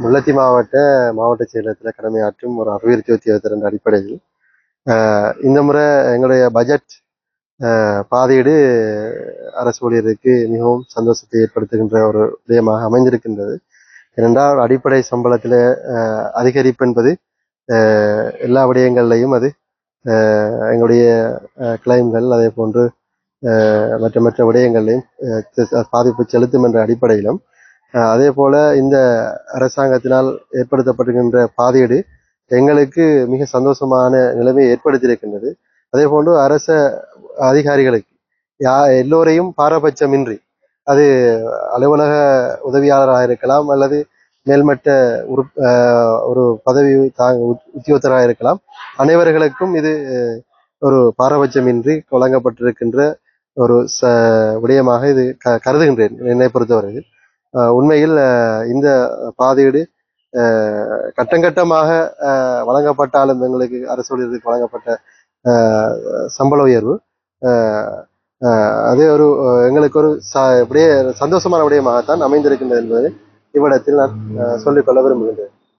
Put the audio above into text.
முல்லைத்தீவு மாவட்ட செயலகத்தில் கடமையாற்றும் ஒரு அபிவிருத்தி உத்தியோகத்தர் என்ற அடிப்படையில் இந்த முறை எங்களுடைய பட்ஜெட் பாதையீடு அரசு ஊழியருக்கு மிகவும் சந்தோஷத்தை ஏற்படுத்துகின்ற ஒரு விடயமாக அமைந்திருக்கின்றது. ஏனென்றால் அடிப்படை சம்பளத்தில் அதிகரிப்பு என்பது எல்லா விடயங்கள்லையும் அது எங்களுடைய கிளைம்கள் அதே போன்று மற்ற விடயங்களையும் பாதிப்பு செலுத்தும் என்ற அடிப்படையிலும் அதே போல இந்த அரசாங்கத்தினால் ஏற்படுத்தப்படுகின்ற பாதையீடு எங்களுக்கு மிக சந்தோஷமான நிலைமையை ஏற்படுத்தியிருக்கின்றது. அதே போன்று அரச அதிகாரிகளுக்கு எல்லோரையும் பாரபட்சமின்றி அது அலுவலக உதவியாளராக இருக்கலாம் அல்லது மேல்மட்ட ஒரு பதவி உத்தியோகத்தராக இருக்கலாம், அனைவர்களுக்கும் இது ஒரு பாரபட்சமின்றி வழங்கப்பட்டிருக்கின்ற ஒரு விடயமாக இது கருதுகின்றேன். என்னை பொறுத்தவரையில் உண்மையில் இந்த பாதையீடு கட்டங்கட்டமாக வழங்கப்பட்டாலும் எங்களுக்கு அரசு ஊழியர்களுக்கு வழங்கப்பட்ட சம்பள உயர்வு அதே ஒரு எங்களுக்கு ஒரு சந்தோஷமான விடயமாகத்தான் அமைந்திருக்கின்றது என்பதை இவ்விடத்தில் நான் சொல்லிக்கொள்ள விரும்புகின்றேன்.